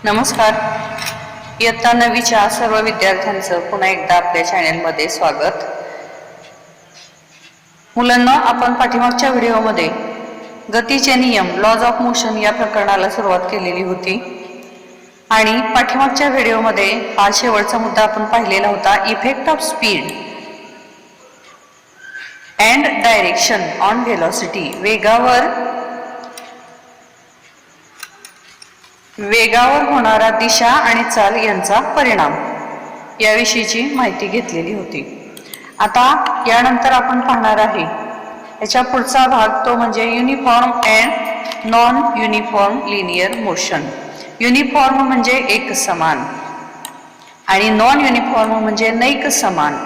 नमस्कार. इयत्ता 9च्या सर्व विद्यार्थ्यांचं पुन्हा एकदा आपल्या चॅनेलमध्ये स्वागत. मुलांना आपण पाठीमागच्या व्हिडिओमध्ये गतीचे नियम लॉज ऑफ मोशन या प्रकरणाला सुरुवात केलेली होती आणि पाठीमागच्या व्हिडिओमध्ये हा शेवटचा मुद्दा आपण पाहिलेला होता, effect of speed and direction on velocity, वेगावर होणारा दिशा आणि चाल यांचा परिणाम याविषयीची माहिती घेतलेली होती. आता यानंतर आपण पाहणार आहे याच्या पुढचा भाग, तो म्हणजे uniform and non uniform linear motion. Uniform म्हणजे एकसमान आणि नॉन युनिफॉर्म म्हणजे नैक समान.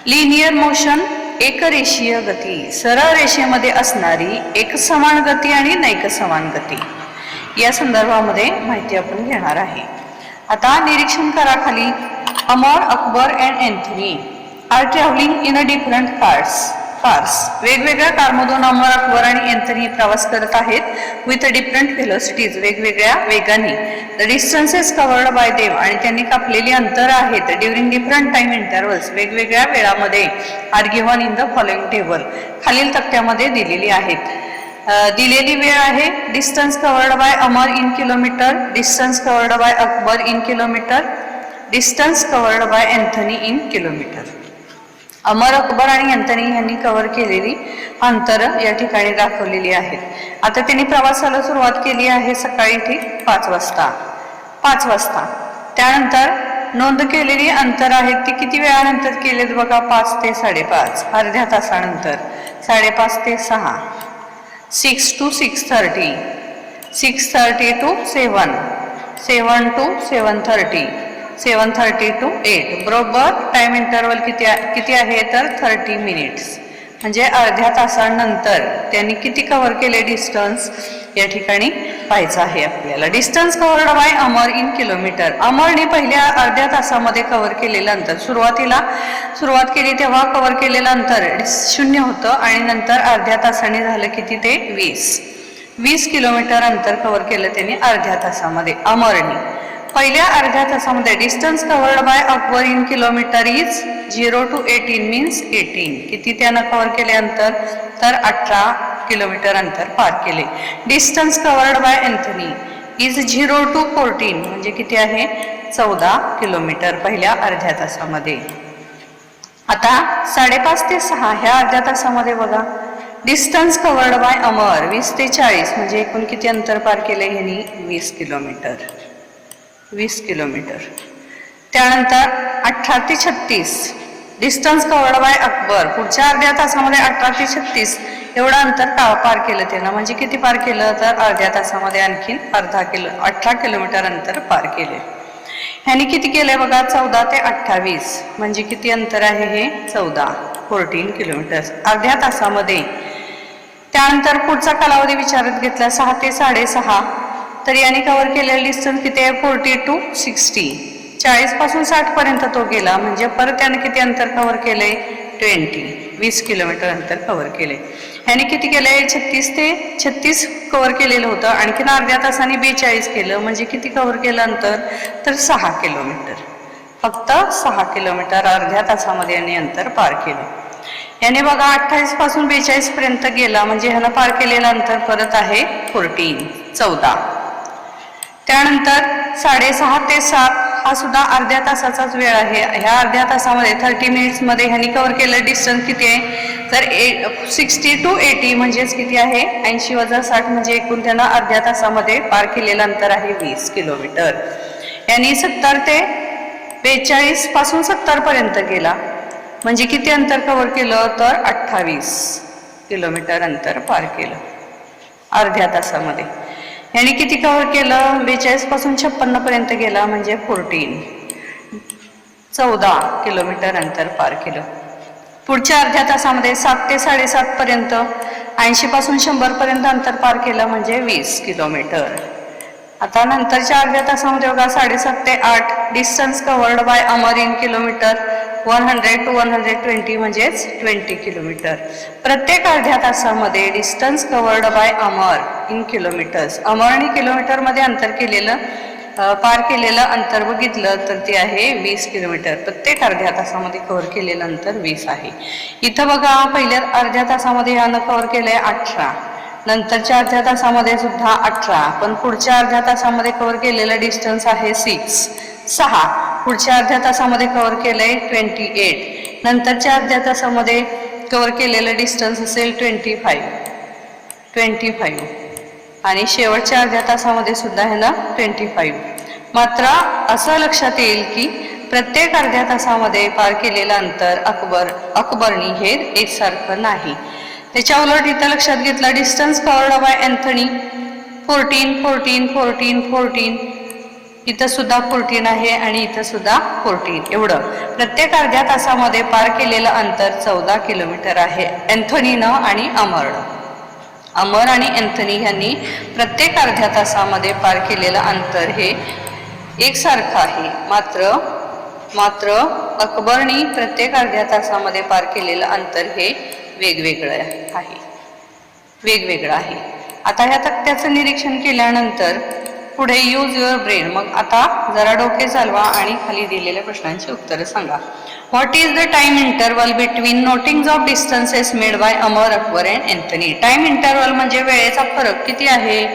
लिनियर मोशन एकरेषीय गती, सरळ रेषेमध्ये असणारी एकसमान गती आणि नैक समान गती या संदर्भामध्ये माहिती आपण घेणार आहे. आता निरीक्षण करा खाली, Amar, Akbar and Anthony are travelling in a different cars. वेगवेगळ्या कारमधून अमर, अकबर आणि एंथनी प्रवास करत आहेत विथ डिफरंट व्हेलॉसिटीज, वेगवेगळ्या वेगाने. The distances covered bye them, आणि त्यांनी कापलेली अंतर आहेत ड्युरिंग डिफरंट टाइम इंटरवल्स, वेगवेगळ्या वेळामध्ये. Are given in the following table, खालील तक्त्यामध्ये दिलेली आहेत. दिलेली वेळ आहे distance covered by Amar in kilometre, distance covered by Akbar in kilometre, distance covered by Anthony in kilometre. Amar, Akbar आणि एंथनी यांनी कव्हर केलेली अंतर या ठिकाणी दाखवलेली आहेत. आता त्यांनी प्रवासाला सुरुवात केली आहे सकाळी ठीक 5 वाजता. त्यानंतर नोंद केलेली अंतर आहेत ती किती वेळानंतर केलेत बघा, 5 ते 5.5, अर्ध्या तासानंतर. 5.5 ते 6, 6 to 6:30, 6:30 to 7, 7 to 7:30, 7:30 to 8. बरोबर टाइम इंटरवल किती आहे तर 30 मिनिट्स, म्हणजे अर्ध्या तासानंतर त्यांनी किती कव्हर केले डिस्टन्स या ठिकाणी पाहायचं आहे आपल्याला. Distance covered by Amar in kilometre, अमरने पहिल्या अर्ध्या तासामध्ये कव्हर केलेलं अंतर, सुरुवात केली तेव्हा कव्हर केलेलं अंतर 0 होतं आणि नंतर अर्ध्या तासाने झालं किती ते 20 किलोमीटर अंतर कव्हर केलं त्यांनी अर्ध्या तासामध्ये अमरने. पहिल्या अर्ध्या तासामध्ये distance covered by Akbar in kilometre is 0 to 18 means 18. किती त्यानं कव्हर केले अंतर तर 18 किलोमीटर अंतर पार केले. Distance covered by Anthony is 0 to 14 म्हणजे किती आहे 14 किलोमीटर पहिल्या अर्ध्या तासामध्ये. आता 5.5 ते 6 ह्या अर्ध्या तासामध्ये बघा, डिस्टन्स कव्हर्ड बाय अमर 20 ते 40 म्हणजे एकूण किती अंतर पार केले ह्यांनी 20 किलोमीटर. त्यानंतर 18 ते 36 डिस्टन्स कव्हर्ड बाय अकबर, पुढच्या अर्ध्या तासामध्ये 18 ते 36 एवढं अंतर पार केलं त्यानं, म्हणजे किती पार केलं तर अर्ध्या तासामध्ये आणखीन 18 किलोमीटर अंतर पार केले. ह्यानी किती केलंय बघा 14 ते 28 म्हणजे किती अंतर आहे हे 14 किलोमीटर अर्ध्या तासामध्ये. त्यानंतर पुढचा कालावधी विचारात घेतला 6 ते 6.5, तर याने कव्हर केलेलं डिस्टन्स किती आहे 40 to 60, 40 पासून 60 पर्यंत तो गेला, म्हणजे परत त्याने किती अंतर कव्हर केलंय 20 किलोमीटर अंतर कव्हर केले. ह्याने किती केलंय 36 कव्हर केलेलं होतं, आणखीन अर्ध्या तासाने 42 केलं, म्हणजे किती कव्हर केलं अंतर तर 6 किलोमीटर. फक्त 6 किलोमीटर अर्ध्या तासामध्ये याने अंतर पार केलं. याने बघा 28 पासून 42 पर्यंत गेला, म्हणजे ह्यानं पार केलेलं अंतर परत आहे 14. त्यानंतर 6:30 ते 7 हा सुद्धा अर्ध्या तासाचाच वेळ आहे. ह्या अर्ध्या तासामध्ये 30 मिनिट्स मध्ये ह्यानी कव्हर केलं डिस्टन्स किती आहे तर 60 to 80 म्हणजेच किती आहे 80 वजा 60 म्हणजे एकूण त्यांना अर्ध्या तासामध्ये पार केलेलं अंतर आहे 20 किलोमीटर. यांनी 70 ते 42 पासून 70 पर्यंत गेला, म्हणजे किती अंतर कव्हर केलं तर 28 किलोमीटर अंतर पार केलं अर्ध्या तासामध्ये. यांनी किती कव्हर केलं 42 पासून 56 पर्यंत गेला, म्हणजे 14 किलोमीटर अंतर पार केलं. पुढच्या अर्ध्या तासामध्ये 7 ते 7:30 पर्यंत 80 पासून 100 पर्यंत अंतर पार केलं, म्हणजे 20 किलोमीटर. आता नंतरच्या अर्ध्या तासामध्ये बघा 7:30 ते 8 distance covered by Amar in kilometre 100 to 120 म्हणजेच 20 किलोमीटर. प्रत्येक अर्ध्या तासामध्ये distance covered by Amar in kilometres, Amar आणि किलोमीटर मध्ये अंतर केलेलं पार केलेलं अंतर बघितलं तर ते आहे 20 किलोमीटर. प्रत्येक अर्ध्या तासामध्ये कव्हर केलेलं अंतर 20 आहे. इथं बघा पहिल्या अर्ध्या तासामध्ये यानं कव्हर केलंय 18, नंतरच्या अर्ध्या तासामध्ये सुद्धा 18, पण पुढच्या अर्ध्या तासामध्ये कव्हर केलेलं डिस्टन्स आहे 6. पुढच्या अर्ध्या तासामध्ये कव्हर केलंय 28, नंतरच्या अर्ध्या तासामध्ये कव्हर केलेलं डिस्टन्स असेल 25 आणि शेवटच्या अर्ध्या तासामध्ये सुद्धा आहे ना 25. मात्र असं लक्षात येईल की प्रत्येक अर्ध्या तासामध्ये पार केलेलं अंतर अकबरनी हे एकसारखं नाही. त्याच्या उलट इथं लक्षात घेतलं डिस्टन्स कव्हर्ड बाय अँथनी 14. इथं सुद्धा 14 आहे आणि इथं सुद्धा 14. एवढं प्रत्येक अर्ध्या तासामध्ये पार केलेलं अंतर 14 किलोमीटर आहे अँथनीनं आणि अमर आणि अँथनी यांनी प्रत्येक अर्ध्या तासामध्ये पार केलेलं अंतर हे एकसारखं आहे. मात्र अकबरनी प्रत्येक अर्ध्या तासामध्ये पार केलेलं अंतर हे वेगवेगळं आहे. आता ह्या तक्त्याचं निरीक्षण केल्यानंतर पुढे यूज युअर ब्रेन. मग आता जरा डोके चालवा आणि खाली दिलेल्या प्रश्नांची उत्तरं सांगा. What is the time interval between notings of distances made by Amar, Akbar and Anthony. Time interval म्हणजे वेळेचा फरक किती आहे.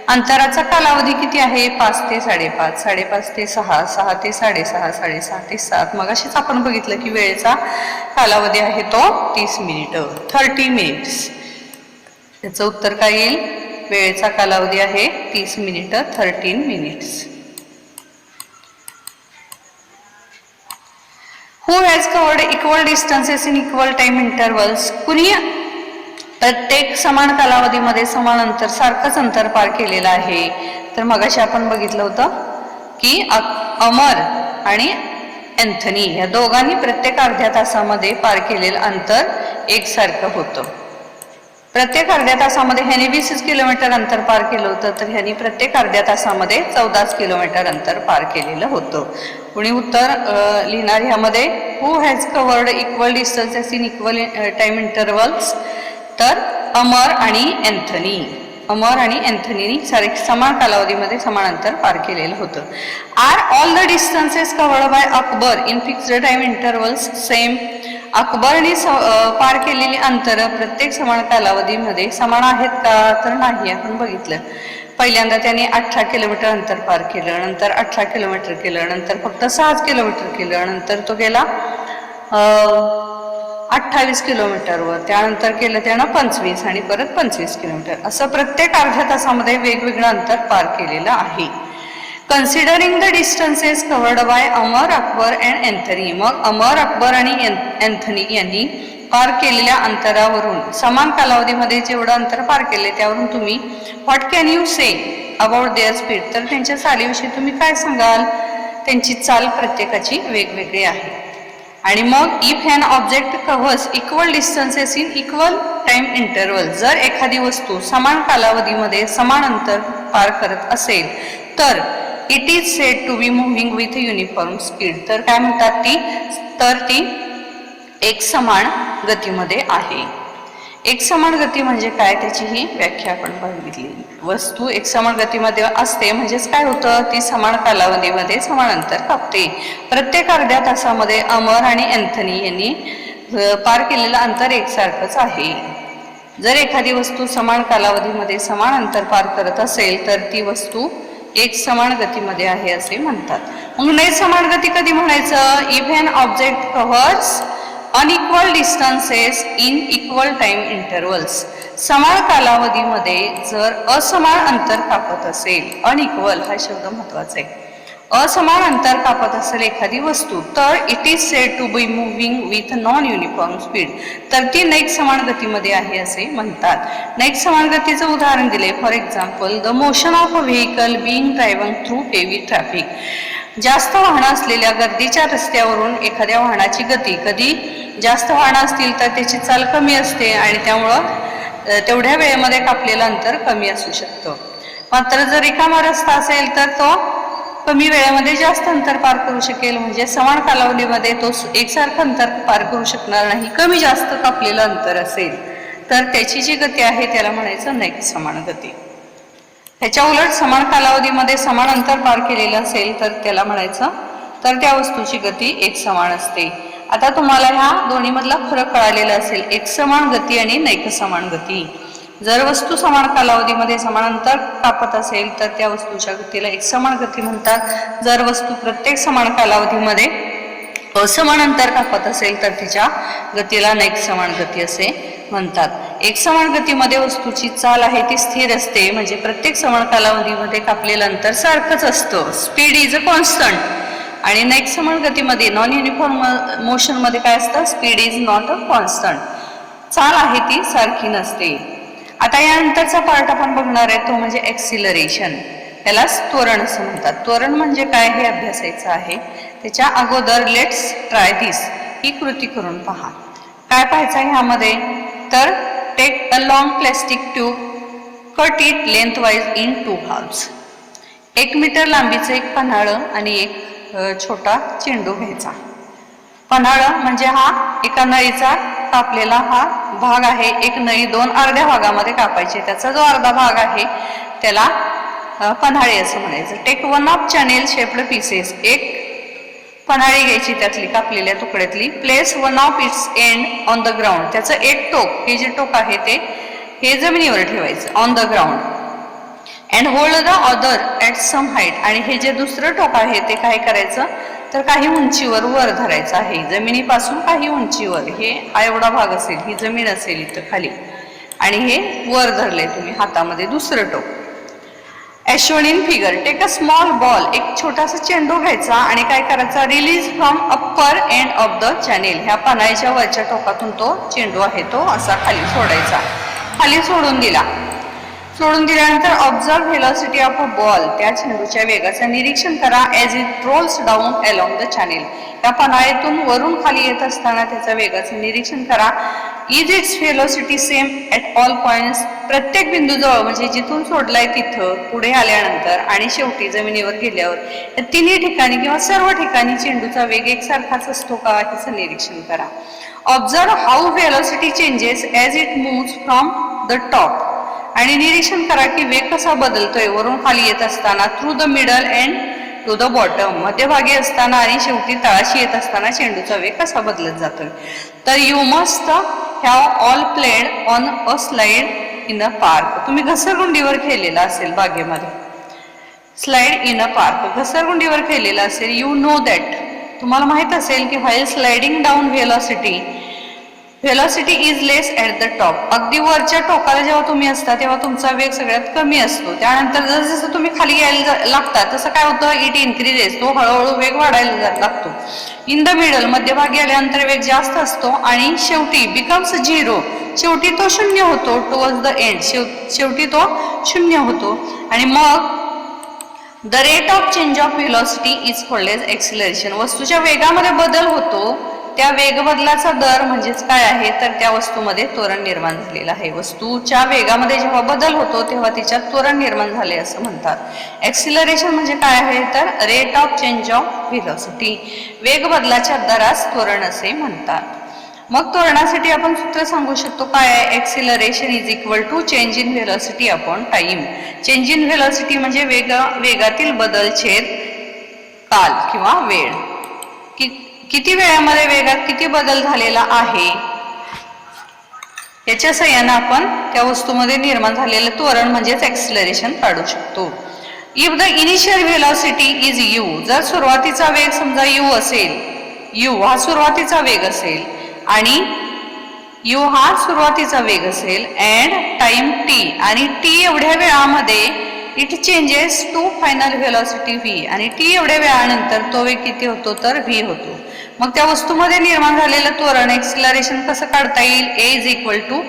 अंतराचा कालावधी किती आहे. 5 ते 5.5, 5.5 ते 6, 6 ते 6.5, 6.5 ते 7. मग अशीच आपण बघितलं की वेळेचा कालावधी आहे तो 30 मिनिटं, 30 मिनिट्स. याचं उत्तर काय येईल. वेळेचा कालावधी आहे 30 मिनिटं, 13 minutes. Who has covered equal distances in equal time intervals. कुणी प्रत्येक समान कालावधीमध्ये समान अंतर सारखंच अंतर पार केलेलं आहे. तर मगाशी आपण बघितलं होतं की अमर आणि अँथनी या दोघांनी प्रत्येक अर्ध्या तासामध्ये पार केलेलं अंतर एकसारखं होतं. प्रत्येक अर्ध्या तासामध्ये ह्याने 20 किलोमीटर अंतर पार केलं होतं, तर ह्यानी प्रत्येक अर्ध्या तासामध्ये 14 किलोमीटर अंतर पार केलेलं होतं. कुणी उत्तर लिहिणार ह्यामध्ये who has covered equal distances in equal time intervals. तर अमर आणि अँथनीनी समान कालावधीमध्ये समान अंतर पार केलेलं होतं. Are all the distances covered by Akbar in fixed time intervals same. अकबरने पार केलेली अंतर प्रत्येक समान कालावधीमध्ये समान आहेत का. तर नाही. आपण बघितलं पहिल्यांदा त्याने 18 किलोमीटर अंतर पार केलं, नंतर 18 किलोमीटर केलं, नंतर फक्त 6 किलोमीटर केलं, नंतर तो गेला 28 किलोमीटरवर, त्यानंतर केलं त्यानं 25 आणि परत 25 किलोमीटर. असं प्रत्येक अर्ध्या तासामध्ये वेगवेगळं अंतर पार केलेलं आहे. Considering the distances covered by Amar, Akbar and Anthony. मग अमर, अकबर आणि अँथनी यांनी पार केलेल्या अंतरावरून समान कालावधीमध्ये जेवढं अंतर पार केले त्यावरून तुम्ही what can you say about their speed. तर त्यांच्या चालीविषयी तुम्ही काय सांगाल. त्यांची चाल प्रत्येकाची वेगवेगळी आहे. आणि मग if an object covers equal distances in equal time interval. जर एखादी वस्तू समान कालावधीमध्ये समान अंतर पार करत असेल तर it is said to be moving with uniform speed. तर काय म्हणतात ती एक समान गतीमध्ये आहे. एक समान गती म्हणजे काय त्याची ही व्याख्या आपण बघितली. वस्तू एक समान गतीमध्ये असते म्हणजेच काय होतं, ती समान कालावधीमध्ये समान अंतर कापते. प्रत्येक अर्ध्या तासामध्ये अमर आणि अँथनी यांनी पार केलेलं अंतर एकसारखंच आहे. जर एखादी वस्तू समान कालावधीमध्ये समान अंतर पार करत असेल तर ती वस्तू एक समान गतीमध्ये आहे असे म्हणतात. मग नाही समान गती कधी म्हणायचं. If an object covers unequal distances in equal time intervals. समान कालावधीमध्ये जर असमान अंतर कापत असेल, अनइक्वल हा शब्द महत्वाचा आहे, असमान अंतर कापत असेल एखादी वस्तू तर it is said to be moving with non uniform speed. तर ती नैक समान गतीमध्ये आहे असे म्हणतात. नैक समान गतीचं उदाहरण दिले. For example the motion of a vehicle being driven through heavy traffic. जास्त वाहनं असलेल्या गर्दीच्या रस्त्यावरून एखाद्या वाहनाची गती, कधी जास्त वाहनं असतील तर त्याची चाल कमी असते आणि त्यामुळं तेवढ्या वेळेमध्ये कापलेलं अंतर कमी असू शकतं. मात्र जर रिकामा रस्ता असेल तर तो कमी वेळेमध्ये जास्त अंतर पार करू शकेल. म्हणजे समान कालावधीमध्ये तो एकसारखं अंतर पार करू शकणार नाही. कमी जास्त कापलेलं अंतर असेल तर त्याची जी गती आहे त्याला म्हणायचं नैक समान गती. ह्याच्या उलट समान कालावधीमध्ये समान अंतर पार केलेलं असेल तर त्याला म्हणायचं तर त्या वस्तूची गती एकसमान असते. आता तुम्हाला ह्या दोन्ही मधला फरक कळालेला असेल, एकसमान गती आणि नैकसमान गती. जर वस्तू समान कालावधीमध्ये समान अंतर कापत असेल तर त्या वस्तूच्या गतीला एकसमान गती म्हणतात. जर वस्तू प्रत्येक समान कालावधीमध्ये असमान अंतर कापत असेल तर तिच्या गतीला नैकसमान गती असे म्हणतात. एकसमान गतीमध्ये वस्तूची चाल आहे ती स्थिर असते, म्हणजे प्रत्येक समान कालावधीमध्ये कापलेलं अंतर सारखंच असतं. Speed is a constant. आणि नैकसमान गतीमध्ये नॉन युनिफॉर्म मोशन मध्ये काय असतं, speed is not a constant. चाल आहे ती सारखी नसते. आता यानंतरचा पार्ट आपण बघणार आहे तो म्हणजे एक्सिलरेशन. याला त्वरण असं म्हणतात. त्वरण म्हणजे काय हे अभ्यासायचं आहे. त्याच्या अगोदर लेट्स ट्राय दिस ही कृती करून पहा. काय पाहायचं आहे ह्यामध्ये तर take a long plastic tube, cut it lengthwise in 2 halves. 1 metre लांबीचं एक पन्हाळं आणि एक छोटा चेंडू घ्यायचा. पन्हाळं म्हणजे हा एका नळीचा कापलेला हा भाग आहे. एक नळी 2 अर्ध्या भागामध्ये कापायची. त्याचा जो अर्धा भाग आहे त्याला पन्हाळे असं म्हणायचं. Take 1 of channel shaped pieces. एक पन्हाळी घ्यायची त्यातली कापलेल्या तुकड्यातली. Place 1 of its end on the ground. त्याचं एक टोक, हे जे टोक आहे ते हे जमिनीवर ठेवायचं on the ground. And hold the other at some height. आणि हे जे दुसरं टोक आहे ते काय करायचं तर काही उंचीवर वर धरायचं आहे, जमिनीपासून काही उंचीवर. हे हा एवढा भाग असेल, ही जमीन असेल इथं खाली, आणि हे वर धरले तुम्ही हातामध्ये दुसरं टोक. As shown in figure. Take a small ball. एक छोटासा चेंडू घ्यायचा आणि काय करायचा, release from upper end of the channel. ह्या पन्हाळ्याच्या वरच्या टोकातून तो चेंडू आहे तो असा खाली सोडायचा. खाली सोडून दिला. सोडून दिल्यानंतर observe velocity of a ball. त्या चेंडूच्या वेगाचं निरीक्षण करा. As it rolls down along the channel. त्या पन्हाळ्यातून वरून खाली येत असताना त्याच्या वेगाचं निरीक्षण करा. Is it's velocity same at all points. प्रत्येक बिंदूजवळ म्हणजे जिथून सोडलाय तिथं, पुढे आल्यानंतर आणि शेवटी जमिनीवर गेल्यावर या तिन्ही ठिकाणी किंवा सर्व ठिकाणी चेंडूचा वेग एकसारखाच असतो का याचं निरीक्षण करा. Observe how velocity changes as it moves from the top. आणि निरीक्षण करा की वेग कसा बदलतोय वरून खाली येत असताना, through the middle and to the bottom. मध्यभागी असताना आणि शेवटी तळाशी येत असताना चेंडूचा वेग कसा बदलत जातोय. तर you must have all played on a slide in a park. तुम्ही घसरगुंडीवर खेळलेला असेल बागेमध्ये. स्लाइड इन अ पार्क, घसरगुंडीवर खेळलेला असेल. You know that. तुम्हाला माहित असेल की while sliding down velocity is less at the top. अगदी वरच्या टोकाला जेव्हा तुम्ही असता तेव्हा तुमचा वेग सगळ्यात कमी असतो. त्यानंतर जसं तुम्ही खाली यायला लागता तसं काय होतं, इट इन्क्रीजेस. तो हळूहळू वेग वाढायला लागतो. इन द मिडल, मध्यभागी आल्यानंतर वेग जास्त असतो. आणि शेवटी बिकम्स 0. शेवटी तो 0 होतो. टुवर्ड्स द एंड, शेवटी तो 0 होतो. आणि मग the rate of change of velocity is called as acceleration. वस्तूच्या वेगामध्ये बदल होतो, त्या वेग बदलाचा दर म्हणजेच काय आहे तर त्या वस्तूमध्ये त्वरण निर्माण झालेलं आहे. वस्तूच्या वेगामध्ये जेव्हा बदल होतो तेव्हा तिच्यात त्वरण निर्माण झाले असं म्हणतात. एक्सिलरेशन म्हणजे काय आहे तर rate of change of velocity. वेग बदलाच्या दरास त्वरण असे म्हणतात. मग त्वरणासाठी आपण सूत्र सांगू शकतो काय आहे, acceleration is equal to change in velocity upon time. Change in velocity म्हणजे वेगातील बदल छेद काल किंवा वेळ. किती वेळामध्ये वेगात किती बदल झालेला आहे याच्या सहाय्याने आपण त्या वस्तूमध्ये निर्माण झालेलं त्वरण म्हणजेच एक्सिलरेशन काढू शकतो. If the initial velocity is you. जर सुरुवातीचा वेग समजा यू असेल, यू हा सुरुवातीचा वेग असेल आणि यू हा सुरुवातीचा वेग असेल अँड टाइम टी, आणि टी एवढ्या वेळामध्ये it changes to final velocity V. आणि टी एवढ्या वेळानंतर तो वेग किती होतो तर व्ही होतो. मग त्या वस्तूमध्ये निर्माण झालेलं त्वरण एक्सिलरेशन कसं काढता येईल, A is equal to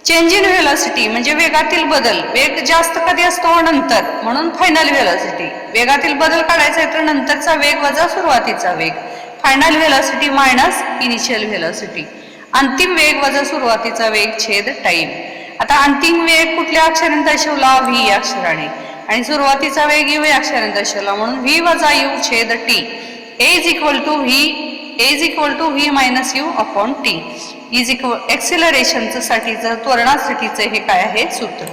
change in velocity म्हणजे वेगातील बदल. वेग जास्त कधी असतो नंतर, म्हणून फायनल व्हेलॉसिटी. वेगातील बदल काढायचा आहे तर नंतरचा वेग वजा सुरुवातीचा वेग. Final velocity minus initial velocity. अंतिम वेग वजा सुरुवातीचा वेग छेद टाइम. आता अंतिम वेग कुठल्या अक्षराने दर्शवला, व्ही अक्षराने, आणि सुरुवातीचा वेग यू या अक्षराने दर्शवला, म्हणून व्ही वजा यू छेद T. A is equal to V minus U upon T is equal एक्सिलरेशनचं साठीचं त्वरणासाठीचं हे काय आहे सूत्र.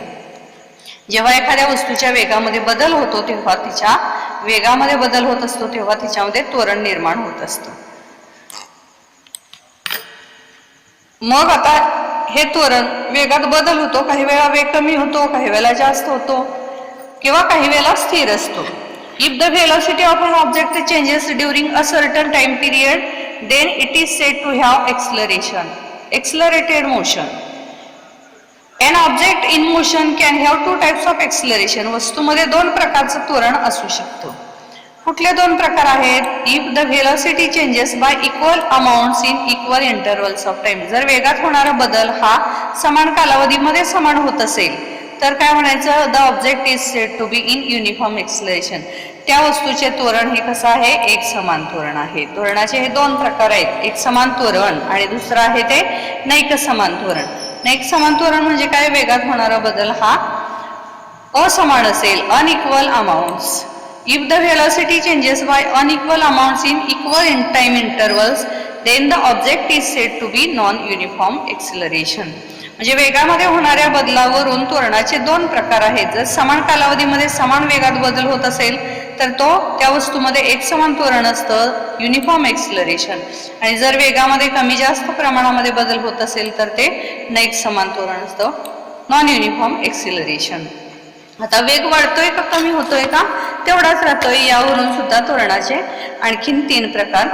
जेव्हा एखाद्या वस्तूच्या वेगामध्ये बदल होतो तेव्हा तिच्या वेगामध्ये बदल होत असतो तेव्हा तिच्यामध्ये त्वरण निर्माण होत असतं. मग आता हे त्वरण वेगात बदल होतो, काही वेळा वेग कमी होतो, काही वेळा जास्त होतो किंवा काही वेळा स्थिर असतो. If the velocity of an object changes during a certain time period then it is said to have accelerated motion. An object in motion can have two types of acceleration. वस्तूमध्ये दोन प्रकारचं त्वरण असू शकतं. कुठले दोन प्रकार आहेत? If the velocity changes by equal amounts in equal intervals of time. जर वेगात होणारा बदल हा समान कालावधीमध्ये समान होत असेल तर काय म्हणायचं? The object is said to be in uniform acceleration. त्या वस्तूचे त्वरण हे कसं आहे? एक समान त्वरण आहे. त्वरणाचे हे दोन प्रकार आहेत, एक समान त्वरण आणि दुसरं आहे ते नैक समान त्वरण. नैक समान त्वरण म्हणजे काय? वेगात होणारा बदल हा असमान असेल, unequal amounts. If the velocity changes by unequal amounts in equal time intervals, then the object is said to be non-uniform acceleration. म्हणजे वेगामध्ये होणाऱ्या बदलावरून त्वरणाचे दोन प्रकार आहेत. जर समान कालावधीमध्ये समान वेगात बदल होत असेल तर त्या वस्तूमध्ये एक समान त्वरण असतं, युनिफॉर्म एक्सिलरेशन. आणि जर वेगामध्ये कमी जास्त प्रमाणामध्ये बदल होत असेल तर ते नैक समान त्वरण असतं, नॉन युनिफॉर्म एक्सिलरेशन. आता वेग वाढतोय का कमी होतोय का तेवढाच राहतोय. यावरून सुद्धा त्वरणाचे आणखीन 3 प्रकार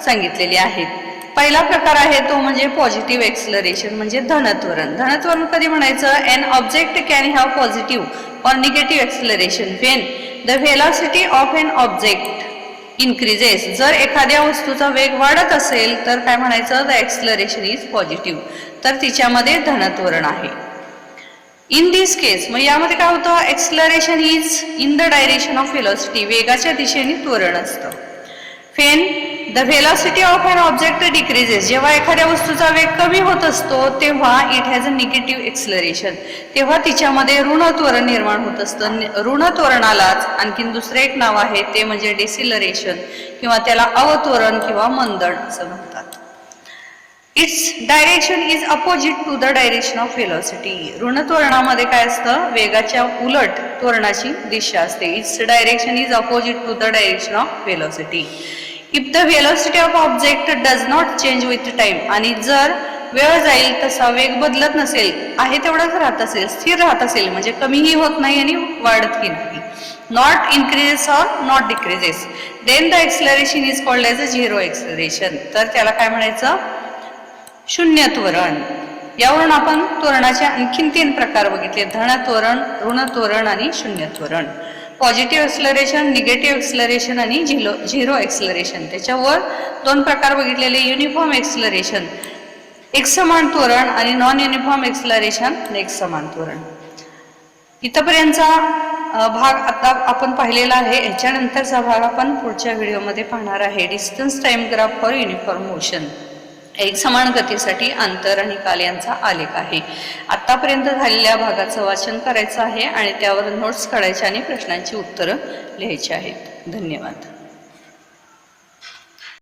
सांगितलेले आहेत. पहिला प्रकार आहे तो म्हणजे पॉझिटिव्ह एक्सिलरेशन म्हणजे धनत्वरण. धनत्वरण कधी म्हणायचं? An object can have positive or negative acceleration when the velocity of an object increases. जर एखाद्या वस्तूचा वेग वाढत असेल तर काय म्हणायचं? The acceleration is positive. तर तिच्यामध्ये धनत्वरण आहे. इन दिस केस मग यामध्ये काय होतं? Acceleration is in the direction of velocity. वेगाच्या दिशेने त्वरण असतं. When the velocity of an object decreases. जेव्हा एखाद्या वस्तूचा वेग कमी होत असतो तेव्हा it has a negative acceleration. तेव्हा तिच्यामध्ये ऋण त्वरण निर्माण होत असतं. ऋण त्वरणालाच आणखीन दुसरे एक नाव आहे ते म्हणजे डिसिलरेशन किंवा त्याला अवत्वरण किंवा मंदन असं म्हणतात. Its direction is opposite to the direction of velocity. ऋण त्वरणामध्ये काय असतं? वेगाच्या उलट त्वरणाची दिशा असते. Its direction is opposite to the direction of velocity. If the velocity of object does not change with time. आणि जर वेळ जाईल तसा वेग बदलत नसेल, आहे तेवढाच राहत असेल, स्थिर राहत असेल म्हणजे कमीही होत नाही आणि वाढतही नाही, not increases or not decreases, then the acceleration is called as a zero acceleration. तर त्याला काय म्हणायचं? शून्य त्वरण. यावरून आपण त्वरणाचे आणखीन 3 प्रकार बघितले: धनत्वरण, ऋण त्वरण आणि शून्य त्वरण. पॉझिटिव्ह एक्सलरेशन, निगेटिव्ह एक्सलरेशन आणि झिरो एक्सलरेशन. त्याच्यावर 2 प्रकार बघितलेले: युनिफॉर्म एक्सलरेशन एकसमान त्वरण आणि नॉन युनिफॉर्म एक्सलरेशन एकसमान त्वरण. इथपर्यंतचा भाग आता आपण पाहिलेला आहे. याच्यानंतरचा भाग आपण पुढच्या व्हिडिओमध्ये पाहणार आहे. Distance time graph for uniform motion. एक समान गतीसाठी अंतर आणि काल यांचा आलेख आहे. आतापर्यंत झालेल्या भागाचं वाचन करायचं आहे आणि त्यावर नोट्स काढायचे आणि प्रश्नांची उत्तरं लिहायची आहेत. धन्यवाद.